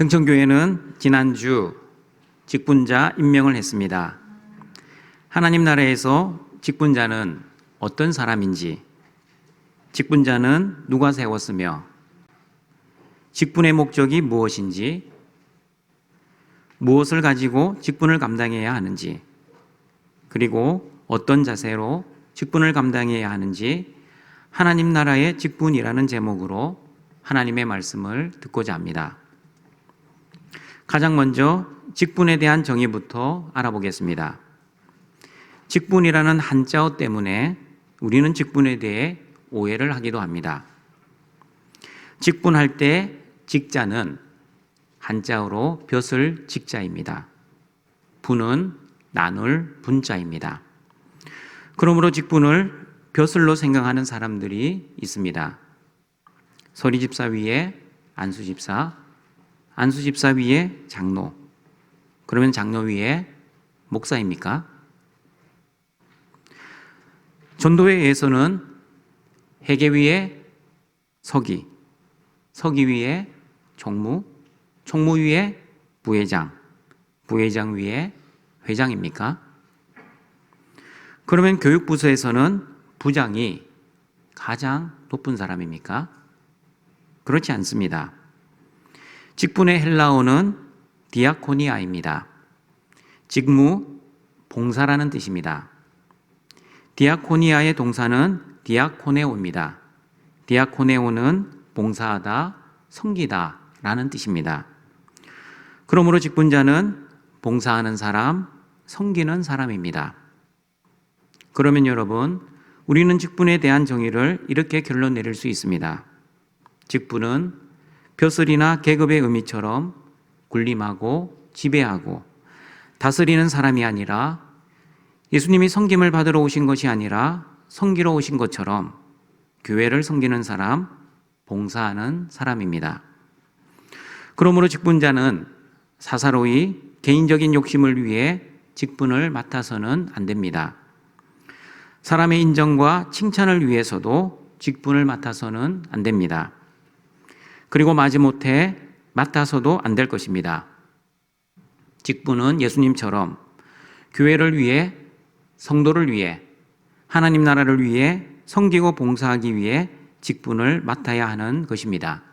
등천교회는 지난주 직분자 임명을 했습니다. 하나님 나라에서 직분자는 어떤 사람인지, 직분자는 누가 세웠으며, 직분의 목적이 무엇인지, 무엇을 가지고 직분을 감당해야 하는지, 그리고 어떤 자세로 직분을 감당해야 하는지 하나님 나라의 직분이라는 제목으로 하나님의 말씀을 듣고자 합니다. 가장 먼저 직분에 대한 정의부터 알아보겠습니다. 직분이라는 한자어 때문에 우리는 직분에 대해 오해를 하기도 합니다. 직분할 때 직자는 한자어로 벼슬 직자입니다. 분은 나눌 분자입니다. 그러므로 직분을 벼슬로 생각하는 사람들이 있습니다. 서리집사 위에 안수집사, 안수집사 위에 장로, 그러면 장로 위에 목사입니까? 전도회에서는 회계 위에 서기, 서기 위에 총무, 총무 위에 부회장, 부회장 위에 회장입니까? 그러면 교육부서에서는 부장이 가장 높은 사람입니까? 그렇지 않습니다. 직분의 헬라어는 디아코니아입니다. 직무, 봉사라는 뜻입니다. 디아코니아의 동사는 디아코네오입니다. 디아코네오는 봉사하다, 섬기다 라는 뜻입니다. 그러므로 직분자는 봉사하는 사람, 섬기는 사람입니다. 그러면 여러분, 우리는 직분에 대한 정의를 이렇게 결론 내릴 수 있습니다. 직분은 벼슬이나 계급의 의미처럼 군림하고 지배하고 다스리는 사람이 아니라 예수님이 섬김을 받으러 오신 것이 아니라 섬기러 오신 것처럼 교회를 섬기는 사람, 봉사하는 사람입니다. 그러므로 직분자는 사사로이 개인적인 욕심을 위해 직분을 맡아서는 안 됩니다. 사람의 인정과 칭찬을 위해서도 직분을 맡아서는 안 됩니다. 그리고 마지못해 맡아서도 안 될 것입니다. 직분은 예수님처럼 교회를 위해, 성도를 위해, 하나님 나라를 위해 섬기고 봉사하기 위해 직분을 맡아야 하는 것입니다.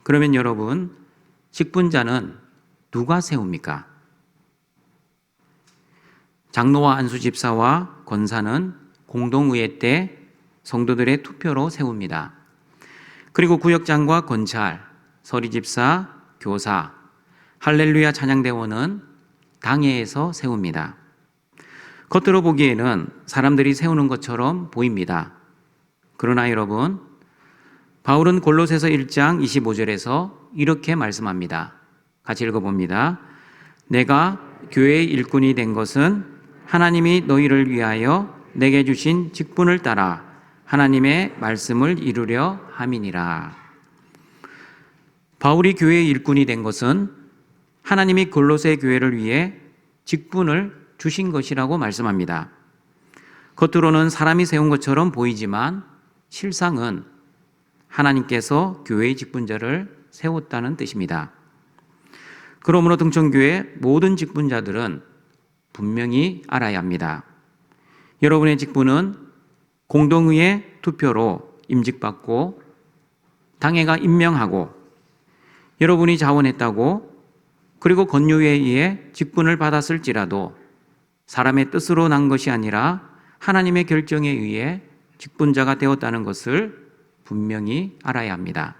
그러면 여러분, 직분자는 누가 세웁니까? 장로와 안수집사와 권사는 공동의회 때 성도들의 투표로 세웁니다. 그리고 구역장과 권찰, 서리집사, 교사, 할렐루야 찬양대원은 당회에서 세웁니다. 겉으로 보기에는 사람들이 세우는 것처럼 보입니다. 그러나 여러분, 바울은 골로새서 1장 25절에서 이렇게 말씀합니다. 같이 읽어봅니다. 내가 교회의 일꾼이 된 것은 하나님이 너희를 위하여 내게 주신 직분을 따라 하나님의 말씀을 이루려 함이니라. 바울이 교회의 일꾼이 된 것은 하나님이 골로새 교회를 위해 직분을 주신 것이라고 말씀합니다. 겉으로는 사람이 세운 것처럼 보이지만 실상은 하나님께서 교회의 직분자를 세웠다는 뜻입니다. 그러므로 등천교회 모든 직분자들은 분명히 알아야 합니다. 여러분의 직분은 공동의회 투표로 임직받고 당회가 임명하고 여러분이 자원했다고 그리고 건요회에 의해 직분을 받았을지라도 사람의 뜻으로 난 것이 아니라 하나님의 결정에 의해 직분자가 되었다는 것을 분명히 알아야 합니다.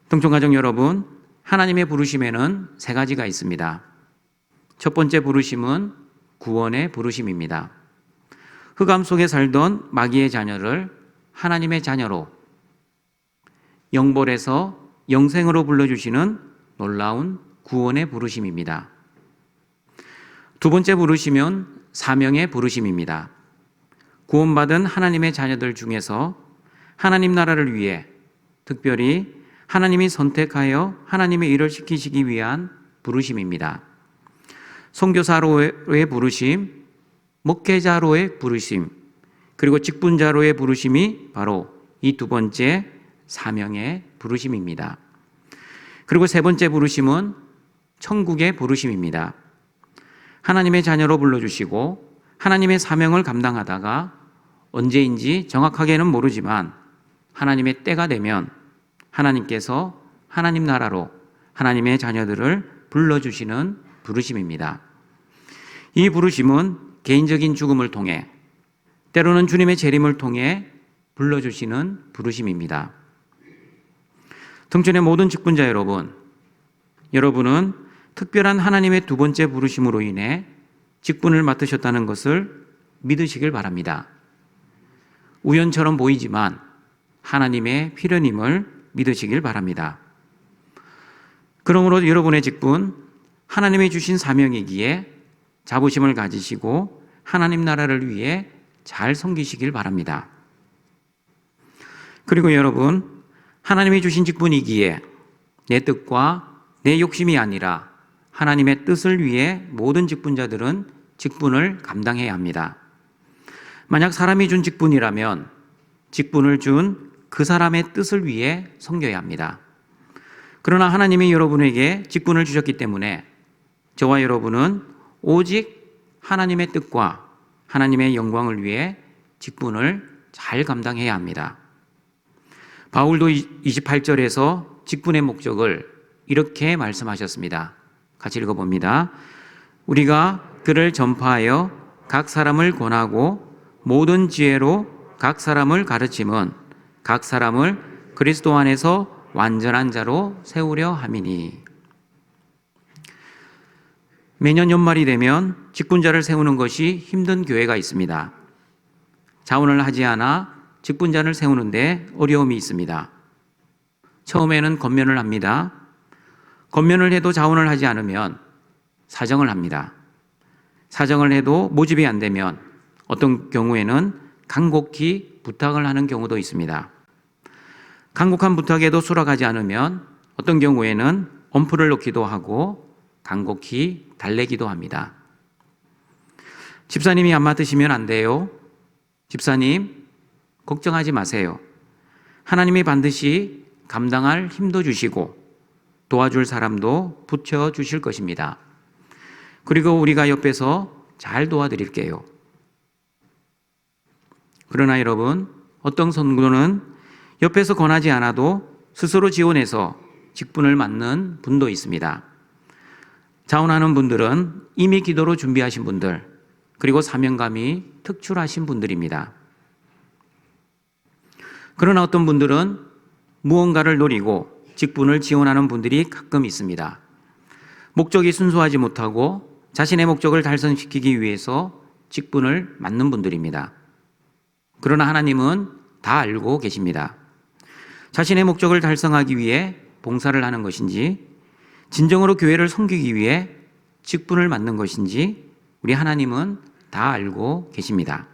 등촌가족 여러분, 하나님의 부르심에는 세 가지가 있습니다. 첫 번째 부르심은 구원의 부르심입니다. 흑암 속에 살던 마귀의 자녀를 하나님의 자녀로, 영벌에서 영생으로 불러주시는 놀라운 구원의 부르심입니다. 두 번째 부르심은 사명의 부르심입니다. 구원받은 하나님의 자녀들 중에서 하나님 나라를 위해 특별히 하나님이 선택하여 하나님의 일을 시키시기 위한 부르심입니다. 선교사로의 부르심, 목회자로의 부르심, 그리고 직분자로의 부르심이 바로 이 두 번째 사명의 부르심입니다. 그리고 세 번째 부르심은 천국의 부르심입니다. 하나님의 자녀로 불러주시고 하나님의 사명을 감당하다가 언제인지 정확하게는 모르지만 하나님의 때가 되면 하나님께서 하나님 나라로 하나님의 자녀들을 불러주시는 부르심입니다. 이 부르심은 개인적인 죽음을 통해 때로는 주님의 재림을 통해 불러주시는 부르심입니다. 등촌의 모든 직분자 여러분, 여러분은 특별한 하나님의 두 번째 부르심으로 인해 직분을 맡으셨다는 것을 믿으시길 바랍니다. 우연처럼 보이지만 하나님의 필연임을 믿으시길 바랍니다. 그러므로 여러분의 직분, 하나님이 주신 사명이기에 자부심을 가지시고 하나님 나라를 위해 잘 섬기시길 바랍니다. 그리고 여러분, 하나님이 주신 직분이기에 내 뜻과 내 욕심이 아니라 하나님의 뜻을 위해 모든 직분자들은 직분을 감당해야 합니다. 만약 사람이 준 직분이라면 직분을 준 그 사람의 뜻을 위해 섬겨야 합니다. 그러나 하나님이 여러분에게 직분을 주셨기 때문에 저와 여러분은 오직 하나님의 뜻과 하나님의 영광을 위해 직분을 잘 감당해야 합니다. 바울도 28절에서 직분의 목적을 이렇게 말씀하셨습니다. 같이 읽어봅니다. 우리가 그를 전파하여 각 사람을 권하고 모든 지혜로 각 사람을 가르침은 각 사람을 그리스도 안에서 완전한 자로 세우려 함이니. 매년 연말이 되면 직분자를 세우는 것이 힘든 교회가 있습니다. 자원을 하지 않아 직분자를 세우는데 어려움이 있습니다. 처음에는 건면을 합니다. 건면을 해도 자원을 하지 않으면 사정을 합니다. 사정을 해도 모집이 안 되면 어떤 경우에는 간곡히 부탁을 하는 경우도 있습니다. 간곡한 부탁에도 수락하지 않으면 어떤 경우에는 엄포를 놓기도 하고 간곡히 달래기도 합니다. 집사님이 안 맡으시면 안 돼요. 집사님, 걱정하지 마세요. 하나님이 반드시 감당할 힘도 주시고 도와줄 사람도 붙여주실 것입니다. 그리고 우리가 옆에서 잘 도와드릴게요. 그러나 여러분, 어떤 성도는 옆에서 권하지 않아도 스스로 지원해서 직분을 맡는 분도 있습니다. 자원하는 분들은 이미 기도로 준비하신 분들, 그리고 사명감이 특출하신 분들입니다. 그러나 어떤 분들은 무언가를 노리고 직분을 지원하는 분들이 가끔 있습니다. 목적이 순수하지 못하고 자신의 목적을 달성시키기 위해서 직분을 맡는 분들입니다. 그러나 하나님은 다 알고 계십니다. 자신의 목적을 달성하기 위해 봉사를 하는 것인지 진정으로 교회를 섬기기 위해 직분을 맡는 것인지 우리 하나님은 다 알고 계십니다.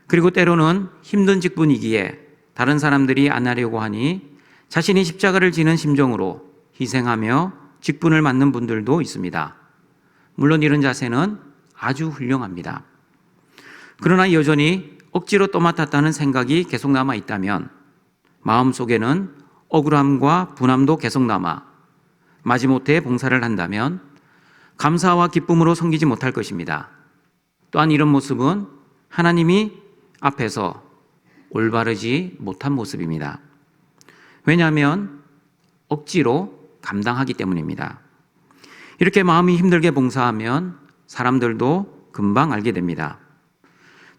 그리고 때로는 힘든 직분이기에 다른 사람들이 안 하려고 하니 자신이 십자가를 지는 심정으로 희생하며 직분을 맡는 분들도 있습니다. 물론 이런 자세는 아주 훌륭합니다. 그러나 여전히 억지로 또 맡았다는 생각이 계속 남아 있다면 마음속에는 억울함과 분함도 계속 남아 마지못해 봉사를 한다면 감사와 기쁨으로 섬기지 못할 것입니다. 또한 이런 모습은 하나님이 앞에서 올바르지 못한 모습입니다. 왜냐하면 억지로 감당하기 때문입니다. 이렇게 마음이 힘들게 봉사하면 사람들도 금방 알게 됩니다.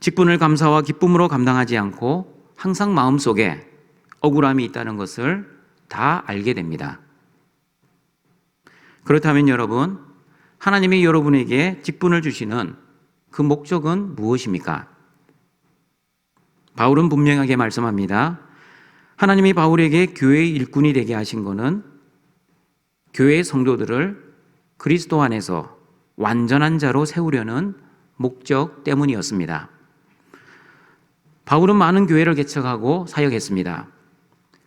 직분을 감사와 기쁨으로 감당하지 않고 항상 마음속에 억울함이 있다는 것을 다 알게 됩니다. 그렇다면 여러분, 하나님이 여러분에게 직분을 주시는 그 목적은 무엇입니까? 바울은 분명하게 말씀합니다. 하나님이 바울에게 교회의 일꾼이 되게 하신 것은 교회의 성도들을 그리스도 안에서 완전한 자로 세우려는 목적 때문이었습니다. 바울은 많은 교회를 개척하고 사역했습니다.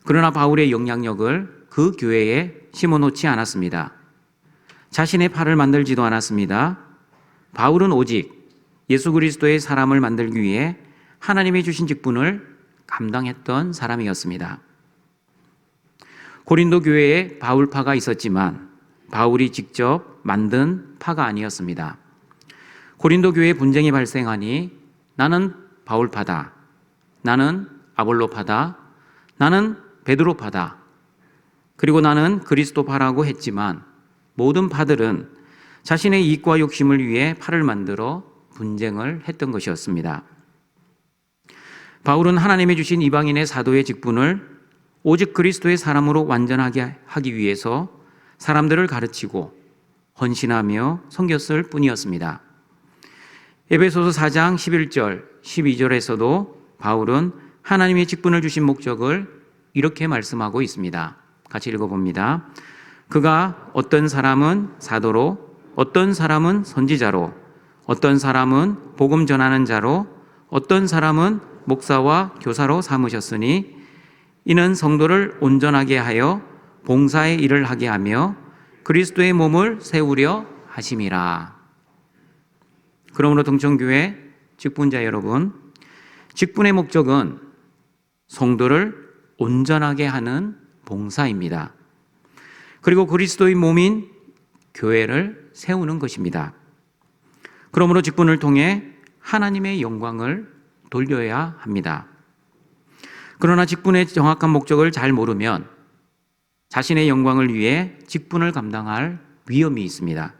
그러나 바울의 영향력을 그 교회에 심어놓지 않았습니다. 자신의 팔을 만들지도 않았습니다. 바울은 오직 예수 그리스도의 사람을 만들기 위해 하나님이 주신 직분을 감당했던 사람이었습니다. 고린도 교회에 바울파가 있었지만 바울이 직접 만든 파가 아니었습니다. 고린도 교회에 분쟁이 발생하니 나는 바울파다, 나는 아볼로파다, 나는 베드로파다, 그리고 나는 그리스도파라고 했지만 모든 파들은 자신의 이익과 욕심을 위해 파를 만들어 분쟁을 했던 것이었습니다. 바울은 하나님이 주신 이방인의 사도의 직분을 오직 그리스도의 사람으로 완전하게 하기 위해서 사람들을 가르치고 헌신하며 섬겼을 뿐이었습니다. 에베소서 4장 11절, 12절에서도 바울은 하나님의 직분을 주신 목적을 이렇게 말씀하고 있습니다. 같이 읽어봅니다. 그가 어떤 사람은 사도로, 어떤 사람은 선지자로, 어떤 사람은 복음 전하는 자로, 어떤 사람은 목사와 교사로 삼으셨으니 이는 성도를 온전하게 하여 봉사의 일을 하게 하며 그리스도의 몸을 세우려 하심이라. 그러므로 동천교회 직분자 여러분, 직분의 목적은 성도를 온전하게 하는 봉사입니다. 그리고 그리스도의 몸인 교회를 세우는 것입니다. 그러므로 직분을 통해 하나님의 영광을 돌려야 합니다. 그러나 직분의 정확한 목적을 잘 모르면 자신의 영광을 위해 직분을 감당할 위험이 있습니다.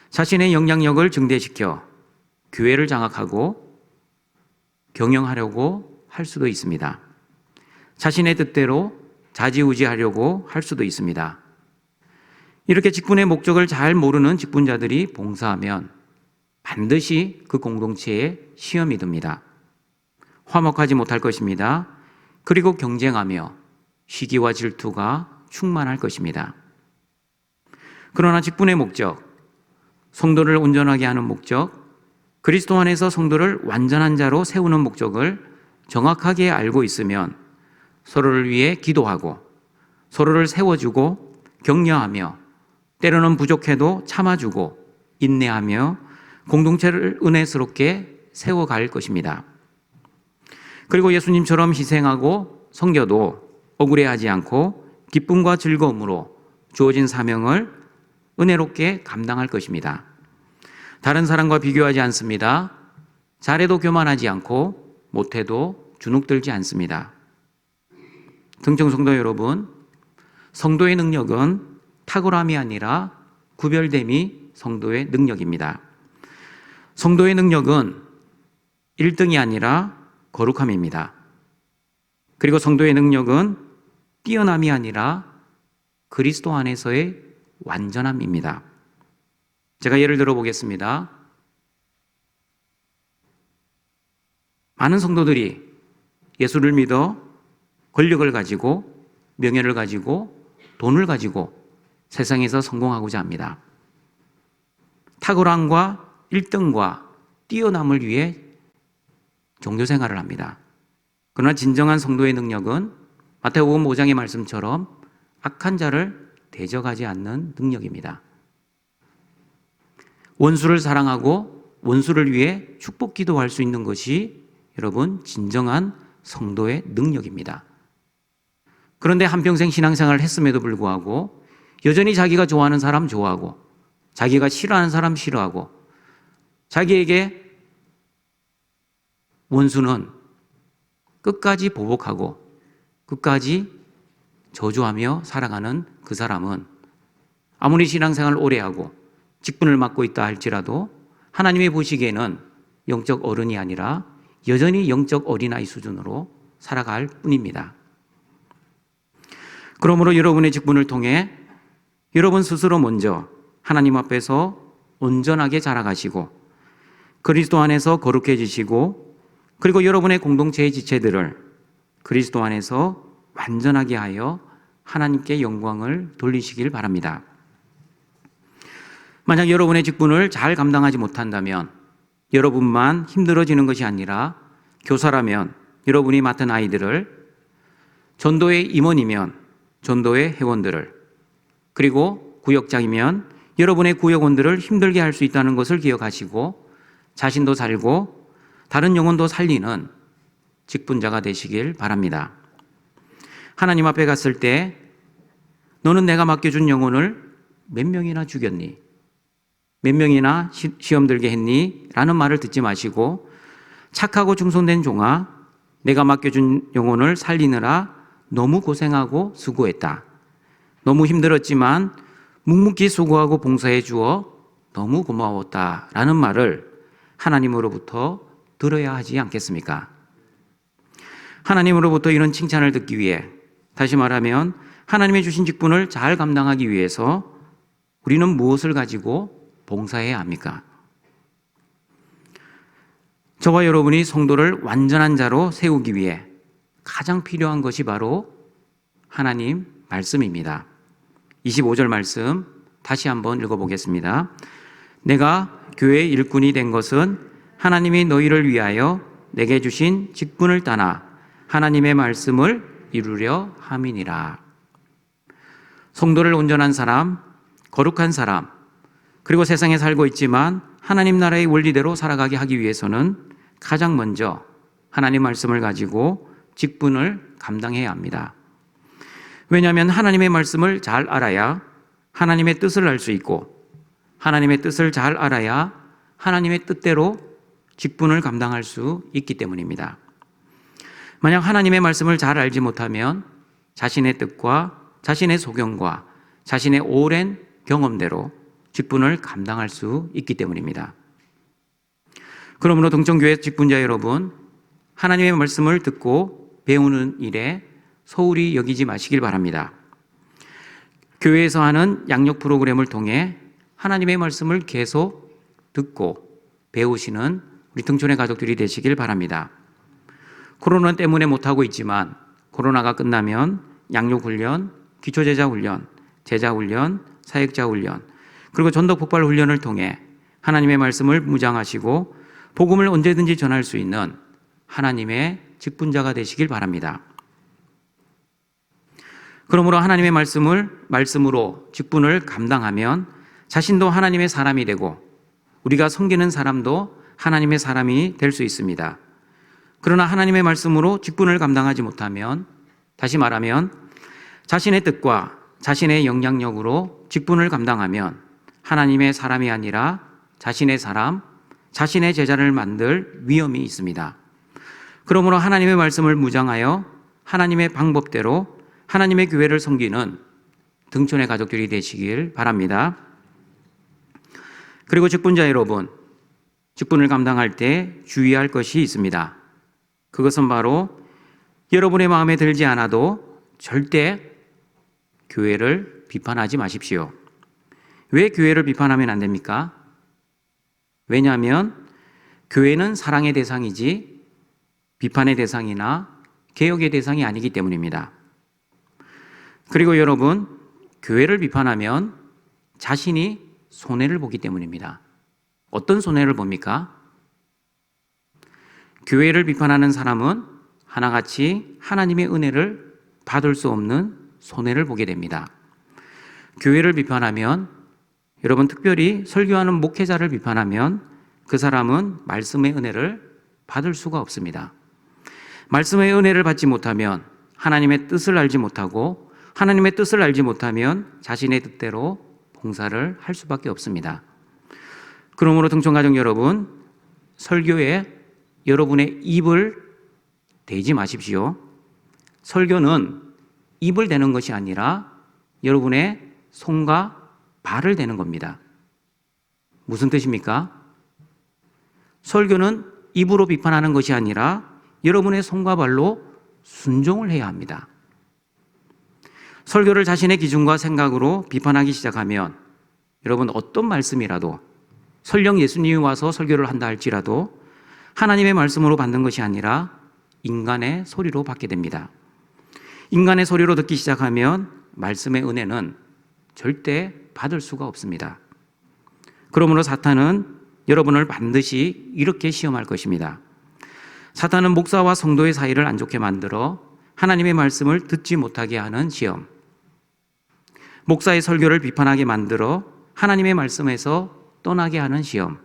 자신의 영향력을 증대시켜 교회를 장악하고 경영하려고 할 수도 있습니다. 자신의 뜻대로 좌지우지하려고 할 수도 있습니다. 이렇게 직분의 목적을 잘 모르는 직분자들이 봉사하면 반드시 그 공동체에 시험이 듭니다. 화목하지 못할 것입니다. 그리고 경쟁하며 시기와 질투가 충만할 것입니다. 그러나 직분의 목적, 성도를 온전하게 하는 목적, 그리스도 안에서 성도를 완전한 자로 세우는 목적을 정확하게 알고 있으면 서로를 위해 기도하고 서로를 세워주고 격려하며 때로는 부족해도 참아주고 인내하며 공동체를 은혜스럽게 세워갈 것입니다. 그리고 예수님처럼 희생하고 섬겨도 억울해하지 않고 기쁨과 즐거움으로 주어진 사명을 은혜롭게 감당할 것입니다. 다른 사람과 비교하지 않습니다. 잘해도 교만하지 않고 못해도 주눅들지 않습니다. 등청 성도 여러분, 성도의 능력은 탁월함이 아니라 구별됨이 성도의 능력입니다. 성도의 능력은 1등이 아니라 거룩함입니다. 그리고 성도의 능력은 뛰어남이 아니라 그리스도 안에서의 완전함입니다. 제가 예를 들어 보겠습니다. 많은 성도들이 예수를 믿어 권력을 가지고 명예를 가지고 돈을 가지고 세상에서 성공하고자 합니다. 탁월함과 1등과 뛰어남을 위해 종교생활을 합니다. 그러나 진정한 성도의 능력은 마태복음 5장의 말씀처럼 악한 자를 대적하지 않는 능력입니다. 원수를 사랑하고 원수를 위해 축복 기도할 수 있는 것이 여러분 진정한 성도의 능력입니다. 그런데 한평생 신앙생활을 했음에도 불구하고 여전히 자기가 좋아하는 사람 좋아하고 자기가 싫어하는 사람 싫어하고 자기에게 원수는 끝까지 보복하고 끝까지 저주하며 살아가는 그 사람은 아무리 신앙생활을 오래 하고 직분을 맡고 있다 할지라도 하나님의 보시기에는 영적 어른이 아니라 여전히 영적 어린아이 수준으로 살아갈 뿐입니다. 그러므로 여러분의 직분을 통해 여러분 스스로 먼저 하나님 앞에서 온전하게 자라가시고 그리스도 안에서 거룩해지시고 그리고 여러분의 공동체의 지체들을 그리스도 안에서 완전하게 하여 하나님께 영광을 돌리시길 바랍니다. 만약 여러분의 직분을 잘 감당하지 못한다면 여러분만 힘들어지는 것이 아니라 교사라면 여러분이 맡은 아이들을, 전도의 임원이면 전도의 회원들을, 그리고 구역장이면 여러분의 구역원들을 힘들게 할 수 있다는 것을 기억하시고 자신도 살고 다른 영혼도 살리는 직분자가 되시길 바랍니다. 하나님 앞에 갔을 때 너는 내가 맡겨준 영혼을 몇 명이나 죽였니? 몇 명이나 시험 들게 했니? 라는 말을 듣지 마시고 착하고 충성된 종아, 내가 맡겨준 영혼을 살리느라 너무 고생하고 수고했다. 너무 힘들었지만 묵묵히 수고하고 봉사해 주어 너무 고마웠다. 라는 말을 하나님으로부터 들어야 하지 않겠습니까? 하나님으로부터 이런 칭찬을 듣기 위해, 다시 말하면 하나님의 주신 직분을 잘 감당하기 위해서 우리는 무엇을 가지고 봉사해야 합니까? 저와 여러분이 성도를 완전한 자로 세우기 위해 가장 필요한 것이 바로 하나님 말씀입니다. 25절 말씀 다시 한번 읽어보겠습니다. 내가 교회의 일꾼이 된 것은 하나님이 너희를 위하여 내게 주신 직분을 따나 하나님의 말씀을 이루려 함이니라. 성도를 온전한 사람, 거룩한 사람, 그리고 세상에 살고 있지만 하나님 나라의 원리대로 살아가게 하기 위해서는 가장 먼저 하나님 말씀을 가지고 직분을 감당해야 합니다. 왜냐하면 하나님의 말씀을 잘 알아야 하나님의 뜻을 알 수 있고, 하나님의 뜻을 잘 알아야 하나님의 뜻대로 직분을 감당할 수 있기 때문입니다. 만약 하나님의 말씀을 잘 알지 못하면 자신의 뜻과 자신의 소견과 자신의 오랜 경험대로 직분을 감당할 수 있기 때문입니다. 그러므로 동청교회 직분자 여러분, 하나님의 말씀을 듣고 배우는 일에 소홀히 여기지 마시길 바랍니다. 교회에서 하는 양육 프로그램을 통해 하나님의 말씀을 계속 듣고 배우시는 우리 등촌의 가족들이 되시길 바랍니다. 코로나 때문에 못하고 있지만 코로나가 끝나면 양육훈련, 기초제자훈련, 제자훈련, 사역자훈련, 그리고 전도폭발훈련을 통해 하나님의 말씀을 무장하시고 복음을 언제든지 전할 수 있는 하나님의 직분자가 되시길 바랍니다. 그러므로 하나님의 말씀으로 직분을 감당하면 자신도 하나님의 사람이 되고 우리가 섬기는 사람도 하나님의 사람이 될 수 있습니다. 그러나 하나님의 말씀으로 직분을 감당하지 못하면, 다시 말하면 자신의 뜻과 자신의 영향력으로 직분을 감당하면 하나님의 사람이 아니라 자신의 사람, 자신의 제자를 만들 위험이 있습니다. 그러므로 하나님의 말씀을 무장하여 하나님의 방법대로 하나님의 교회를 섬기는 등촌의 가족들이 되시길 바랍니다. 그리고 직분자 여러분, 직분을 감당할 때 주의할 것이 있습니다. 그것은 바로 여러분의 마음에 들지 않아도 절대 교회를 비판하지 마십시오. 왜 교회를 비판하면 안 됩니까? 왜냐하면 교회는 사랑의 대상이지 비판의 대상이나 개혁의 대상이 아니기 때문입니다. 그리고 여러분, 교회를 비판하면 자신이 손해를 보기 때문입니다. 어떤 손해를 봅니까? 교회를 비판하는 사람은 하나같이 하나님의 은혜를 받을 수 없는 손해를 보게 됩니다. 교회를 비판하면, 여러분 특별히 설교하는 목회자를 비판하면 그 사람은 말씀의 은혜를 받을 수가 없습니다. 말씀의 은혜를 받지 못하면 하나님의 뜻을 알지 못하고, 하나님의 뜻을 알지 못하면 자신의 뜻대로 봉사를 할 수밖에 없습니다. 그러므로 등촌가족 여러분, 설교에 여러분의 입을 대지 마십시오. 설교는 입을 대는 것이 아니라 여러분의 손과 발을 대는 겁니다. 무슨 뜻입니까? 설교는 입으로 비판하는 것이 아니라 여러분의 손과 발로 순종을 해야 합니다. 설교를 자신의 기준과 생각으로 비판하기 시작하면 여러분 어떤 말씀이라도, 설령 예수님이 와서 설교를 한다 할지라도 하나님의 말씀으로 받는 것이 아니라 인간의 소리로 받게 됩니다. 인간의 소리로 듣기 시작하면 말씀의 은혜는 절대 받을 수가 없습니다. 그러므로 사탄은 여러분을 반드시 이렇게 시험할 것입니다. 사탄은 목사와 성도의 사이를 안 좋게 만들어 하나님의 말씀을 듣지 못하게 하는 시험, 목사의 설교를 비판하게 만들어 하나님의 말씀에서 떠나게 하는 시험,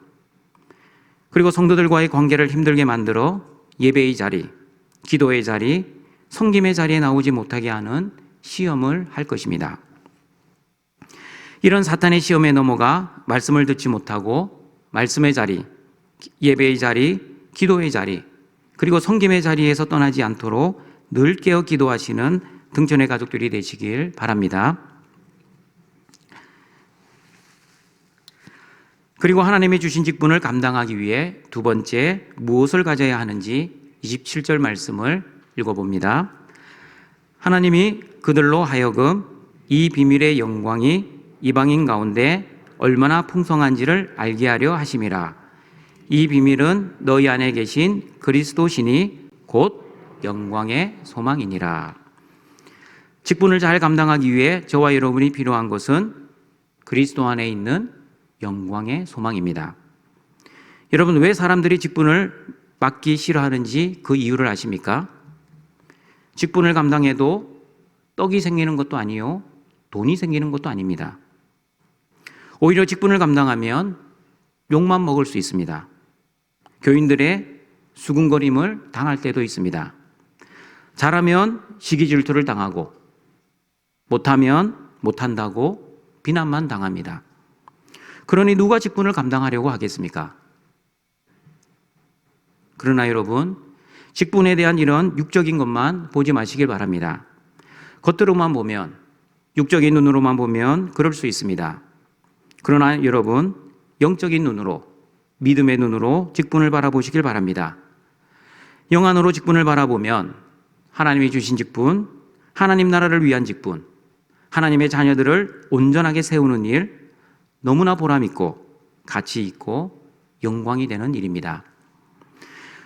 그리고 성도들과의 관계를 힘들게 만들어 예배의 자리, 기도의 자리, 섬김의 자리에 나오지 못하게 하는 시험을 할 것입니다. 이런 사탄의 시험에 넘어가 말씀을 듣지 못하고 말씀의 자리, 예배의 자리, 기도의 자리, 그리고 섬김의 자리에서 떠나지 않도록 늘 깨어 기도하시는 등촌의 가족들이 되시길 바랍니다. 그리고 하나님이 주신 직분을 감당하기 위해 두 번째 무엇을 가져야 하는지 27절 말씀을 읽어봅니다. 하나님이 그들로 하여금 이 비밀의 영광이 이방인 가운데 얼마나 풍성한지를 알게 하려 하심이라. 이 비밀은 너희 안에 계신 그리스도시니 곧 영광의 소망이니라. 직분을 잘 감당하기 위해 저와 여러분이 필요한 것은 그리스도 안에 있는 영광의 소망입니다. 여러분, 왜 사람들이 직분을 맡기 싫어하는지 그 이유를 아십니까? 직분을 감당해도 떡이 생기는 것도 아니요, 돈이 생기는 것도 아닙니다. 오히려 직분을 감당하면 욕만 먹을 수 있습니다. 교인들의 수군거림을 당할 때도 있습니다. 잘하면 시기 질투를 당하고 못하면 못한다고 비난만 당합니다. 그러니 누가 직분을 감당하려고 하겠습니까? 그러나 여러분, 직분에 대한 이런 육적인 것만 보지 마시길 바랍니다. 겉으로만 보면, 육적인 눈으로만 보면 그럴 수 있습니다. 그러나 여러분, 영적인 눈으로, 믿음의 눈으로 직분을 바라보시길 바랍니다. 영 안으로 직분을 바라보면 하나님이 주신 직분, 하나님 나라를 위한 직분, 하나님의 자녀들을 온전하게 세우는 일, 너무나 보람있고 가치 있고 영광이 되는 일입니다.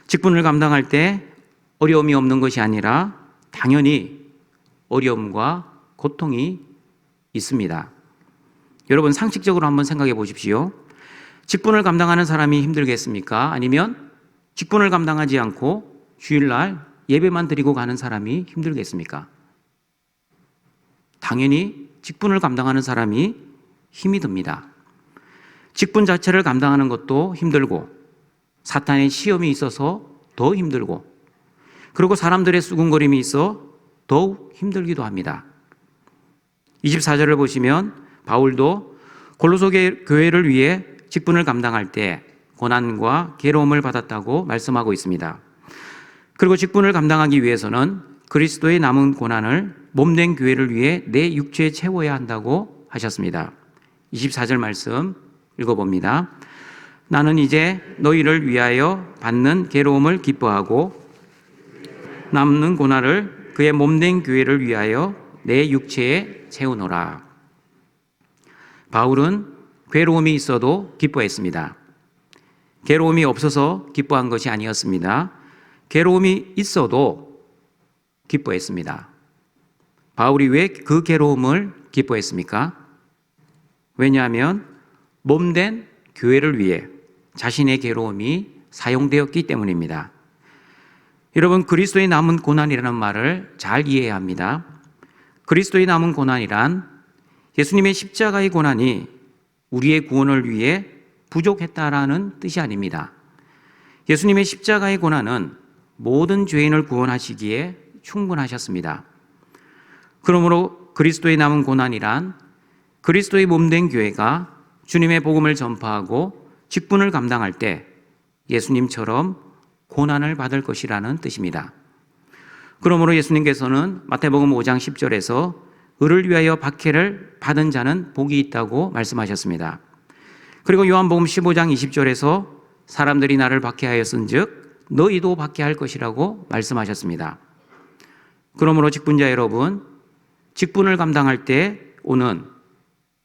직분을 감당할 때 어려움이 없는 것이 아니라 당연히 어려움과 고통이 있습니다. 여러분, 상식적으로 한번 생각해 보십시오. 직분을 감당하는 사람이 힘들겠습니까? 아니면 직분을 감당하지 않고 주일날 예배만 드리고 가는 사람이 힘들겠습니까? 당연히 직분을 감당하는 사람이 힘이 듭니다. 직분 자체를 감당하는 것도 힘들고 사탄의 시험이 있어서 더 힘들고, 그리고 사람들의 수군거림이 있어 더욱 힘들기도 합니다. 24절을 보시면 바울도 골로새 교회를 위해 직분을 감당할 때 고난과 괴로움을 받았다고 말씀하고 있습니다. 그리고 직분을 감당하기 위해서는 그리스도의 남은 고난을 몸된 교회를 위해 내 육체에 채워야 한다고 하셨습니다. 24절 말씀 읽어봅니다. 나는 이제 너희를 위하여 받는 괴로움을 기뻐하고 남는 고난을 그의 몸된 교회를 위하여 내 육체에 채우노라. 바울은 괴로움이 있어도 기뻐했습니다. 괴로움이 없어서 기뻐한 것이 아니었습니다. 괴로움이 있어도 기뻐했습니다. 바울이 왜 그 괴로움을 기뻐했습니까? 왜냐하면 몸된 교회를 위해 자신의 괴로움이 사용되었기 때문입니다. 여러분, 그리스도의 남은 고난이라는 말을 잘 이해해야 합니다. 그리스도의 남은 고난이란 예수님의 십자가의 고난이 우리의 구원을 위해 부족했다라는 뜻이 아닙니다. 예수님의 십자가의 고난은 모든 죄인을 구원하시기에 충분하셨습니다. 그러므로 그리스도의 남은 고난이란 그리스도의 몸된 교회가 주님의 복음을 전파하고 직분을 감당할 때 예수님처럼 고난을 받을 것이라는 뜻입니다. 그러므로 예수님께서는 마태복음 5장 10절에서 의를 위하여 박해를 받은 자는 복이 있다고 말씀하셨습니다. 그리고 요한복음 15장 20절에서 사람들이 나를 박해하였은즉 너희도 박해할 것이라고 말씀하셨습니다. 그러므로 직분자 여러분, 직분을 감당할 때 오는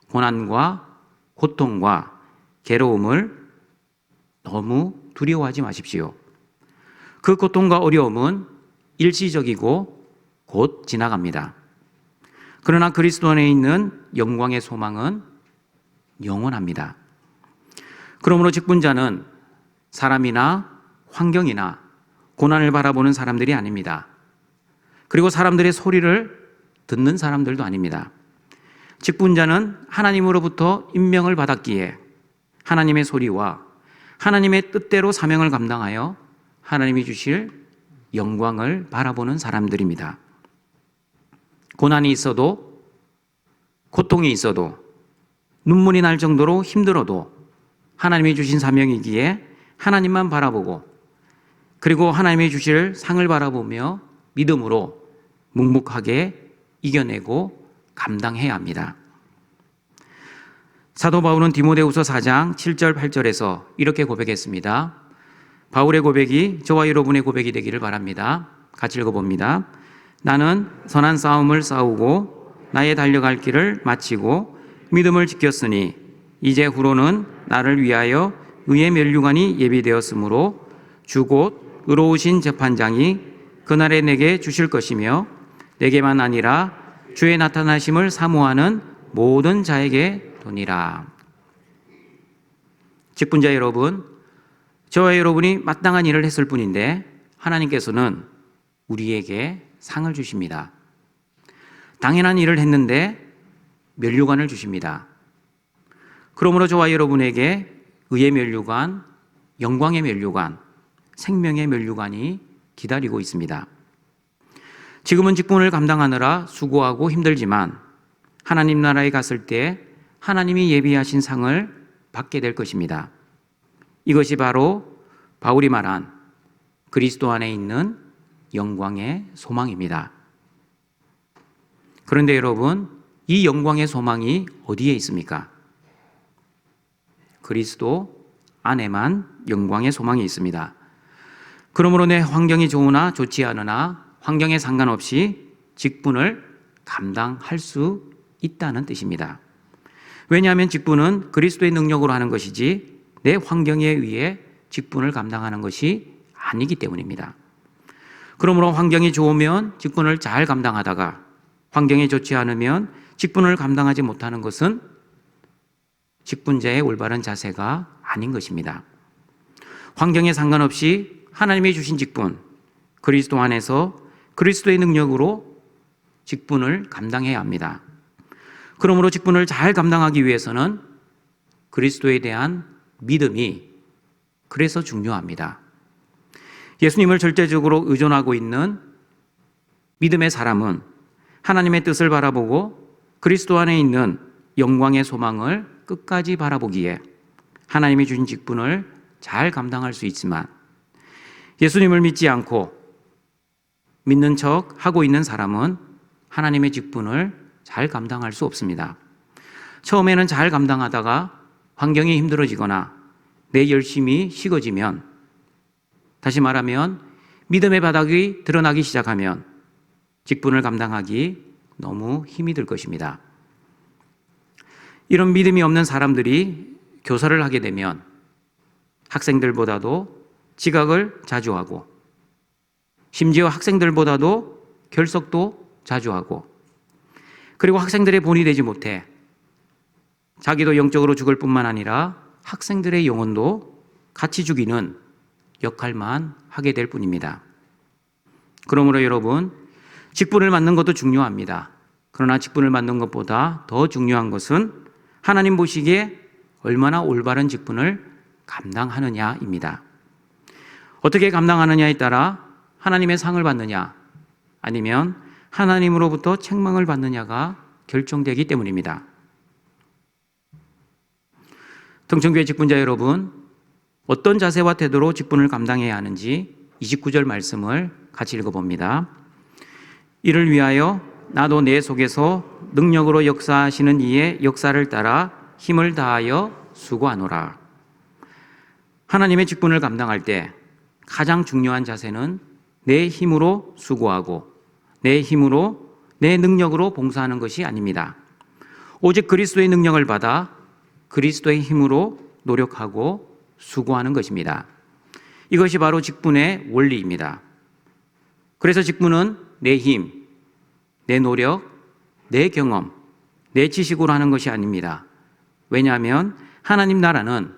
고난과 고통과 괴로움을 너무 두려워하지 마십시오. 그 고통과 어려움은 일시적이고 곧 지나갑니다. 그러나 그리스도 안에 있는 영광의 소망은 영원합니다. 그러므로 직분자는 사람이나 환경이나 고난을 바라보는 사람들이 아닙니다. 그리고 사람들의 소리를 듣는 사람들도 아닙니다. 직분자는 하나님으로부터 임명을 받았기에 하나님의 소리와 하나님의 뜻대로 사명을 감당하여 하나님이 주실 영광을 바라보는 사람들입니다. 고난이 있어도, 고통이 있어도 눈물이 날 정도로 힘들어도 하나님이 주신 사명이기에 하나님만 바라보고 그리고 하나님이 주실 상을 바라보며 믿음으로 묵묵하게 이겨내고 감당해야 합니다. 사도 바울은 디모데후서 4장 7절 8절에서 이렇게 고백했습니다. 바울의 고백이 저와 여러분의 고백이 되기를 바랍니다. 같이 읽어봅니다. 나는 선한 싸움을 싸우고 나의 달려갈 길을 마치고 믿음을 지켰으니 이제 후로는 나를 위하여 의의 면류관이 예비되었으므로 주 곧 의로우신 재판장이 그날에 내게 주실 것이며 내게만 아니라 주의 나타나심을 사모하는 모든 자에게 도니라. 직분자 여러분, 저와 여러분이 마땅한 일을 했을 뿐인데 하나님께서는 우리에게 상을 주십니다. 당연한 일을 했는데 면류관을 주십니다. 그러므로 저와 여러분에게 의의 면류관, 영광의 면류관, 생명의 면류관이 기다리고 있습니다. 지금은 직분을 감당하느라 수고하고 힘들지만 하나님 나라에 갔을 때 하나님이 예비하신 상을 받게 될 것입니다. 이것이 바로 바울이 말한 그리스도 안에 있는 영광의 소망입니다. 그런데 여러분, 이 영광의 소망이 어디에 있습니까? 그리스도 안에만 영광의 소망이 있습니다. 그러므로 내 환경이 좋으나 좋지 않으나 환경에 상관없이 직분을 감당할 수 있다는 뜻입니다. 왜냐하면 직분은 그리스도의 능력으로 하는 것이지 내 환경에 의해 직분을 감당하는 것이 아니기 때문입니다. 그러므로 환경이 좋으면 직분을 잘 감당하다가 환경이 좋지 않으면 직분을 감당하지 못하는 것은 직분자의 올바른 자세가 아닌 것입니다. 환경에 상관없이 하나님이 주신 직분, 그리스도 안에서 그리스도의 능력으로 직분을 감당해야 합니다. 그러므로 직분을 잘 감당하기 위해서는 그리스도에 대한 믿음이 그래서 중요합니다. 예수님을 절대적으로 의존하고 있는 믿음의 사람은 하나님의 뜻을 바라보고 그리스도 안에 있는 영광의 소망을 끝까지 바라보기에 하나님이 주신 직분을 잘 감당할 수 있지만 예수님을 믿지 않고 믿는 척 하고 있는 사람은 하나님의 직분을 잘 감당할 수 없습니다. 처음에는 잘 감당하다가 환경이 힘들어지거나 내 열심이 식어지면, 다시 말하면 믿음의 바닥이 드러나기 시작하면 직분을 감당하기 너무 힘이 들 것입니다. 이런 믿음이 없는 사람들이 교사를 하게 되면 학생들보다도 지각을 자주 하고 심지어 학생들보다도 결석도 자주 하고 그리고 학생들의 본이 되지 못해 자기도 영적으로 죽을 뿐만 아니라 학생들의 영혼도 같이 죽이는 역할만 하게 될 뿐입니다. 그러므로 여러분, 직분을 맡는 것도 중요합니다. 그러나 직분을 맡는 것보다 더 중요한 것은 하나님 보시기에 얼마나 올바른 직분을 감당하느냐입니다. 어떻게 감당하느냐에 따라 하나님의 상을 받느냐 아니면 하나님으로부터 책망을 받느냐가 결정되기 때문입니다. 등천교회 직분자 여러분, 어떤 자세와 태도로 직분을 감당해야 하는지 29절 말씀을 같이 읽어봅니다. 이를 위하여 나도 내 속에서 능력으로 역사하시는 이의 역사를 따라 힘을 다하여 수고하노라. 하나님의 직분을 감당할 때 가장 중요한 자세는 내 힘으로 수고하고 내 힘으로 내 능력으로 봉사하는 것이 아닙니다. 오직 그리스도의 능력을 받아 그리스도의 힘으로 노력하고 수고하는 것입니다. 이것이 바로 직분의 원리입니다. 그래서 직분은 내 힘, 내 노력, 내 경험, 내 지식으로 하는 것이 아닙니다. 왜냐하면 하나님 나라는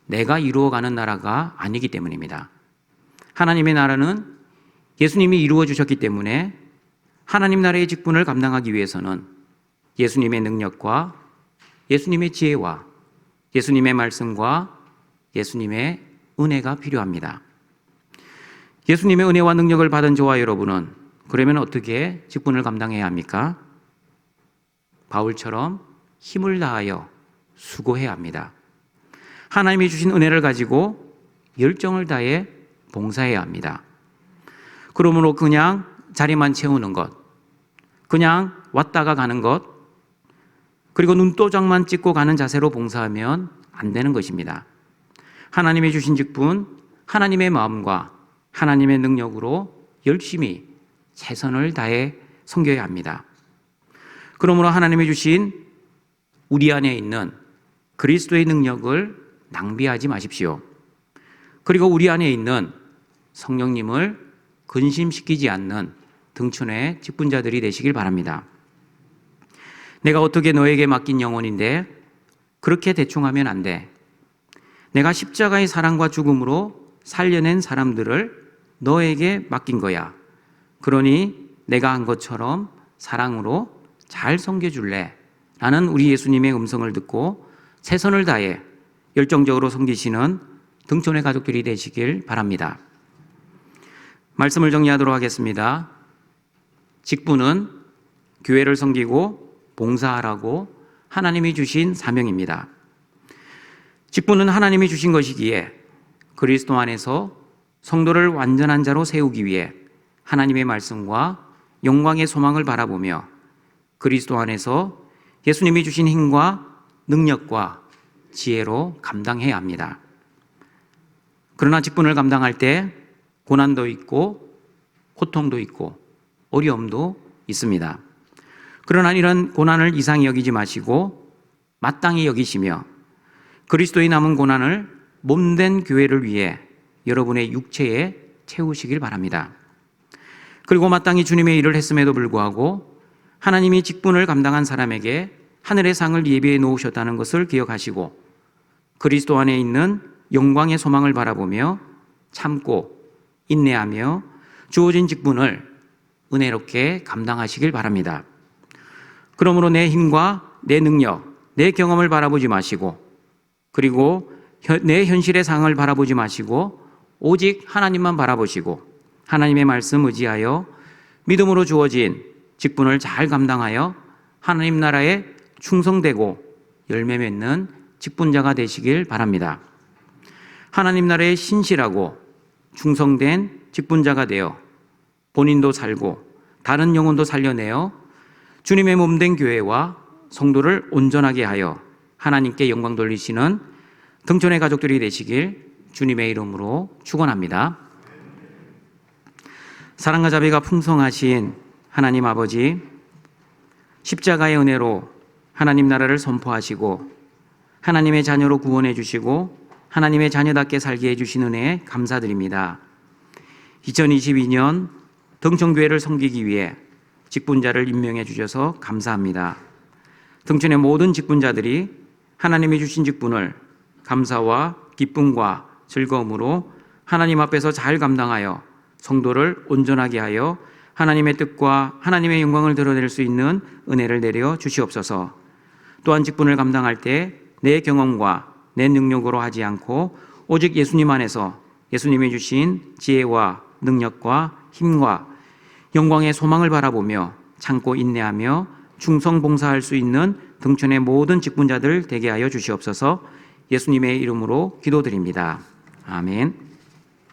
내가 이루어가는 나라가 아니기 때문입니다. 하나님의 나라는 예수님이 이루어 주셨기 때문에 하나님 나라의 직분을 감당하기 위해서는 예수님의 능력과 예수님의 지혜와 예수님의 말씀과 예수님의 은혜가 필요합니다. 예수님의 은혜와 능력을 받은 저와 여러분은 그러면 어떻게 직분을 감당해야 합니까? 바울처럼 힘을 다하여 수고해야 합니다. 하나님이 주신 은혜를 가지고 열정을 다해 봉사해야 합니다. 그러므로 그냥 자리만 채우는 것, 그냥 왔다가 가는 것, 그리고 눈도장만 찍고 가는 자세로 봉사하면 안 되는 것입니다. 하나님이 주신 직분, 하나님의 마음과 하나님의 능력으로 열심히 최선을 다해 섬겨야 합니다. 그러므로 하나님이 주신 우리 안에 있는 그리스도의 능력을 낭비하지 마십시오. 그리고 우리 안에 있는 성령님을 근심시키지 않는 등촌의 직분자들이 되시길 바랍니다. 내가 어떻게 너에게 맡긴 영혼인데 그렇게 대충 하면 안 돼. 내가 십자가의 사랑과 죽음으로 살려낸 사람들을 너에게 맡긴 거야. 그러니 내가 한 것처럼 사랑으로 잘 섬겨줄래? 라는 우리 예수님의 음성을 듣고 최선을 다해 열정적으로 섬기시는 등촌의 가족들이 되시길 바랍니다. 말씀을 정리하도록 하겠습니다. 직분은 교회를 섬기고 봉사하라고 하나님이 주신 사명입니다. 직분은 하나님이 주신 것이기에 그리스도 안에서 성도를 완전한 자로 세우기 위해 하나님의 말씀과 영광의 소망을 바라보며 그리스도 안에서 예수님이 주신 힘과 능력과 지혜로 감당해야 합니다. 그러나 직분을 감당할 때 고난도 있고 고통도 있고 어려움도 있습니다. 그러나 이런 고난을 이상히 여기지 마시고 마땅히 여기시며 그리스도의 남은 고난을 몸된 교회를 위해 여러분의 육체에 채우시길 바랍니다. 그리고 마땅히 주님의 일을 했음에도 불구하고 하나님이 직분을 감당한 사람에게 하늘의 상을 예비해 놓으셨다는 것을 기억하시고 그리스도 안에 있는 영광의 소망을 바라보며 참고 인내하며 주어진 직분을 은혜롭게 감당하시길 바랍니다. 그러므로 내 힘과 내 능력, 내 경험을 바라보지 마시고 그리고 내 현실의 상을 바라보지 마시고 오직 하나님만 바라보시고 하나님의 말씀 의지하여 믿음으로 주어진 직분을 잘 감당하여 하나님 나라에 충성되고 열매 맺는 직분자가 되시길 바랍니다. 하나님 나라에 신실하고 충성된 직분자가 되어 본인도 살고 다른 영혼도 살려내어 주님의 몸된 교회와 성도를 온전하게 하여 하나님께 영광 돌리시는 등촌의 가족들이 되시길 주님의 이름으로 축원합니다. 사랑과 자비가 풍성하신 하나님 아버지, 십자가의 은혜로 하나님 나라를 선포하시고 하나님의 자녀로 구원해 주시고 하나님의 자녀답게 살게 해주신 은혜에 감사드립니다. 2022년 등촌교회를 섬기기 위해 직분자를 임명해 주셔서 감사합니다. 등촌의 모든 직분자들이 하나님이 주신 직분을 감사와 기쁨과 즐거움으로 하나님 앞에서 잘 감당하여 성도를 온전하게 하여 하나님의 뜻과 하나님의 영광을 드러낼 수 있는 은혜를 내려 주시옵소서. 또한 직분을 감당할 때 내 경험과 내 능력으로 하지 않고 오직 예수님 안에서 예수님이 주신 지혜와 능력과 힘과 영광의 소망을 바라보며 참고 인내하며 충성 봉사할 수 있는 등촌의 모든 직분자들 되게 하여 주시옵소서. 예수님의 이름으로 기도드립니다. 아멘.